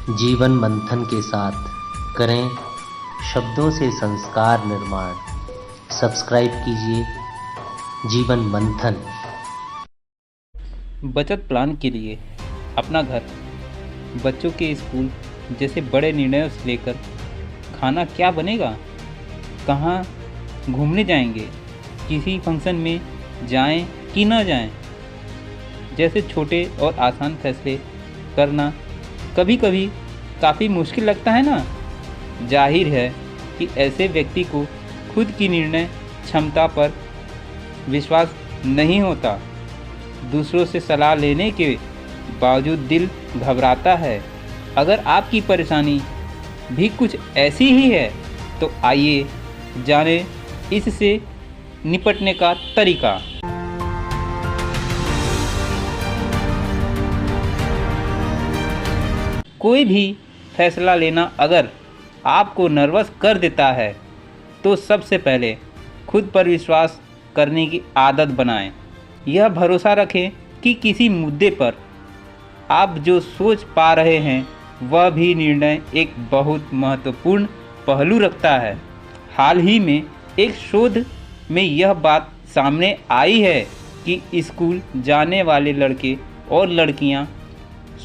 जीवन मंथन के साथ करें शब्दों से संस्कार निर्माण। सब्सक्राइब कीजिए जीवन मंथन। बचत प्लान के लिए अपना घर, बच्चों के स्कूल जैसे बड़े निर्णयों से लेकर खाना क्या बनेगा, कहाँ घूमने जाएंगे, किसी फंक्शन में जाएं कि न जाएं, जैसे छोटे और आसान फैसले करना कभी कभी काफ़ी मुश्किल लगता है ना। जाहिर है कि ऐसे व्यक्ति को खुद की निर्णय क्षमता पर विश्वास नहीं होता। दूसरों से सलाह लेने के बावजूद दिल घबराता है। अगर आपकी परेशानी भी कुछ ऐसी ही है तो आइए जानें इससे निपटने का तरीका। कोई भी फैसला लेना अगर आपको नर्वस कर देता है तो सबसे पहले खुद पर विश्वास करने की आदत बनाएं। यह भरोसा रखें कि किसी मुद्दे पर आप जो सोच पा रहे हैं वह भी निर्णय एक बहुत महत्वपूर्ण पहलू रखता है। हाल ही में एक शोध में यह बात सामने आई है कि स्कूल जाने वाले लड़के और लड़कियां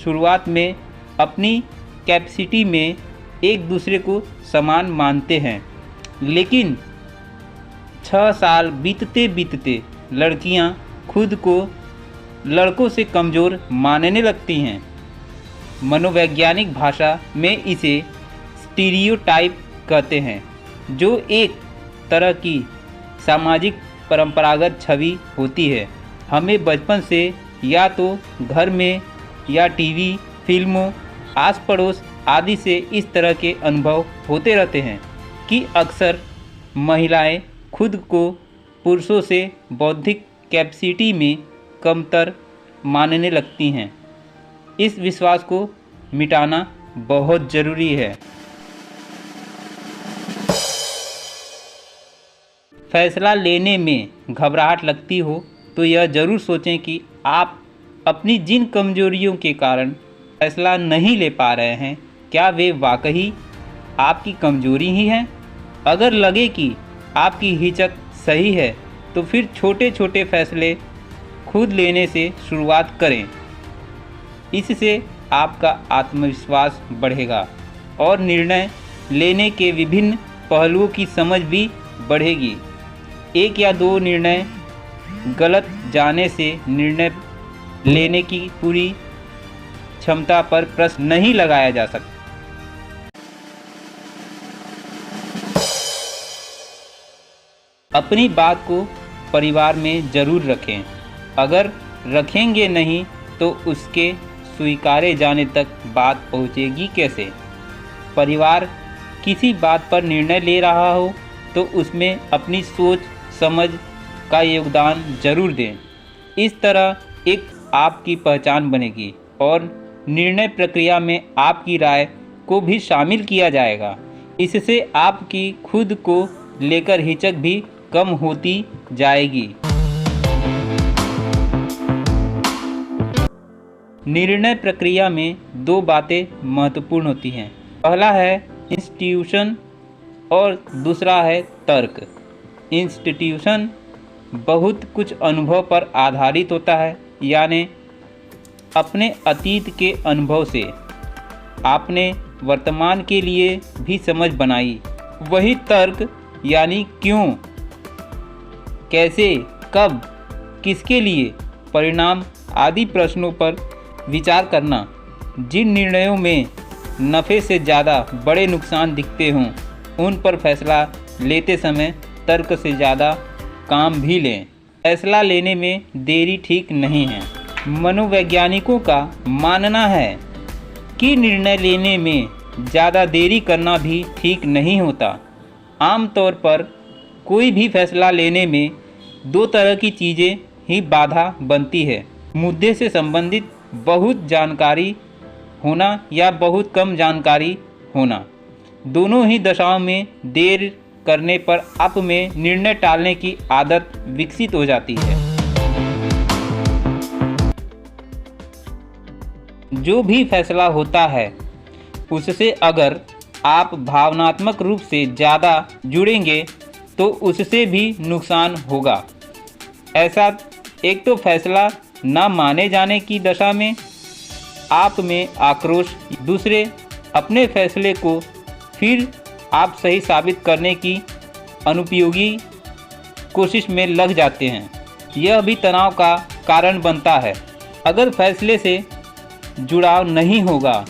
शुरुआत में अपनी कैपेसिटी में एक दूसरे को समान मानते हैं, लेकिन 6 साल बीतते बीतते लड़कियां खुद को लड़कों से कमज़ोर मानने लगती हैं। मनोवैज्ञानिक भाषा में इसे स्टीरियोटाइप कहते हैं, जो एक तरह की सामाजिक परंपरागत छवि होती है। हमें बचपन से या तो घर में या टीवी, फिल्मों, आस पड़ोस आदि से इस तरह के अनुभव होते रहते हैं कि अक्सर महिलाएं खुद को पुरुषों से बौद्धिक कैपेसिटी में कमतर मानने लगती हैं। इस विश्वास को मिटाना बहुत ज़रूरी है। फैसला लेने में घबराहट लगती हो तो यह ज़रूर सोचें कि आप अपनी जिन कमजोरियों के कारण फैसला नहीं ले पा रहे हैं, क्या वे वाकई आपकी कमजोरी ही हैं? अगर लगे कि आपकी हिचक सही है तो फिर छोटे छोटे फैसले खुद लेने से शुरुआत करें। इससे आपका आत्मविश्वास बढ़ेगा और निर्णय लेने के विभिन्न पहलुओं की समझ भी बढ़ेगी। 1 या 2 निर्णय गलत जाने से निर्णय लेने की पूरी क्षमता पर प्रश्न नहीं लगाया जा सकता। अपनी बात को परिवार में ज़रूर रखें। अगर रखेंगे नहीं तो उसके स्वीकारे जाने तक बात पहुंचेगी कैसे? परिवार किसी बात पर निर्णय ले रहा हो तो उसमें अपनी सोच समझ का योगदान ज़रूर दें। इस तरह एक आपकी पहचान बनेगी और निर्णय प्रक्रिया में आपकी राय को भी शामिल किया जाएगा। इससे आपकी खुद को लेकर हिचक भी कम होती जाएगी। निर्णय प्रक्रिया में 2 बातें महत्वपूर्ण होती हैं। पहला है इंस्टीट्यूशन और दूसरा है तर्क। इंस्टीट्यूशन बहुत कुछ अनुभव पर आधारित होता है, यानी अपने अतीत के अनुभव से आपने वर्तमान के लिए भी समझ बनाई। वही तर्क यानी क्यों, कैसे, कब, किसके लिए, परिणाम आदि प्रश्नों पर विचार करना। जिन निर्णयों में नफ़े से ज़्यादा बड़े नुकसान दिखते हों उन पर फैसला लेते समय तर्क से ज़्यादा काम भी लें। फैसला लेने में देरी ठीक नहीं है। मनोवैज्ञानिकों का मानना है कि निर्णय लेने में ज़्यादा देरी करना भी ठीक नहीं होता। आमतौर पर कोई भी फैसला लेने में 2 तरह की चीज़ें ही बाधा बनती है। मुद्दे से संबंधित बहुत जानकारी होना या बहुत कम जानकारी होना। दोनों ही दशाओं में देर करने पर आप में निर्णय टालने की आदत विकसित हो जाती है। जो भी फैसला होता है उससे अगर आप भावनात्मक रूप से ज़्यादा जुड़ेंगे तो उससे भी नुकसान होगा। ऐसा एक तो फैसला न माने जाने की दशा में आप में आक्रोश, दूसरे अपने फैसले को फिर आप सही साबित करने की अनुपयोगी कोशिश में लग जाते हैं। यह भी तनाव का कारण बनता है। अगर फैसले से जुड़ाव नहीं होगा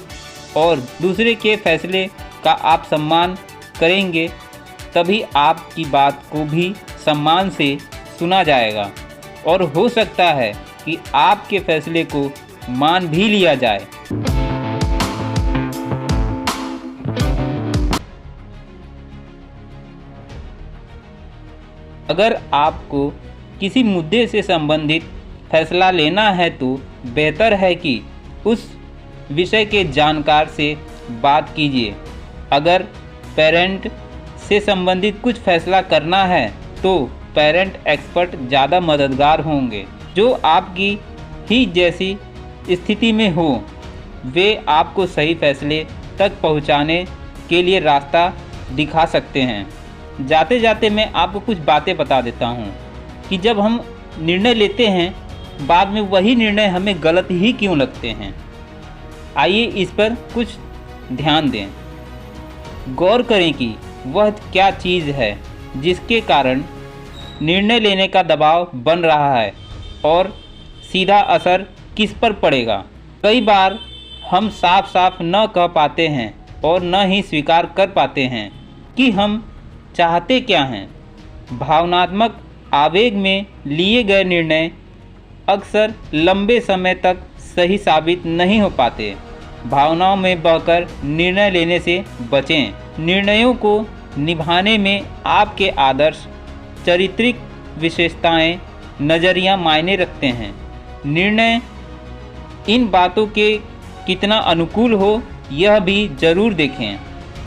और दूसरे के फैसले का आप सम्मान करेंगे, तभी आपकी बात को भी सम्मान से सुना जाएगा और हो सकता है कि आपके फैसले को मान भी लिया जाए। अगर आपको किसी मुद्दे से संबंधित फैसला लेना है तो बेहतर है कि उस विषय के जानकार से बात कीजिए। अगर पेरेंट से संबंधित कुछ फैसला करना है तो पेरेंट एक्सपर्ट ज़्यादा मददगार होंगे, जो आपकी ही जैसी स्थिति में हो। वे आपको सही फैसले तक पहुंचाने के लिए रास्ता दिखा सकते हैं। जाते जाते मैं आपको कुछ बातें बता देता हूं कि जब हम निर्णय लेते हैं बाद में वही निर्णय हमें गलत ही क्यों लगते हैं। आइए इस पर कुछ ध्यान दें। गौर करें कि वह क्या चीज़ है जिसके कारण निर्णय लेने का दबाव बन रहा है और सीधा असर किस पर पड़ेगा। कई बार हम साफ साफ न कह पाते हैं और न ही स्वीकार कर पाते हैं कि हम चाहते क्या हैं। भावनात्मक आवेग में लिए गए निर्णय अक्सर लंबे समय तक सही साबित नहीं हो पाते। भावनाओं में बहकर निर्णय लेने से बचें। निर्णयों को निभाने में आपके आदर्श, चारित्रिक विशेषताएं, नज़रिया मायने रखते हैं। निर्णय इन बातों के कितना अनुकूल हो यह भी ज़रूर देखें।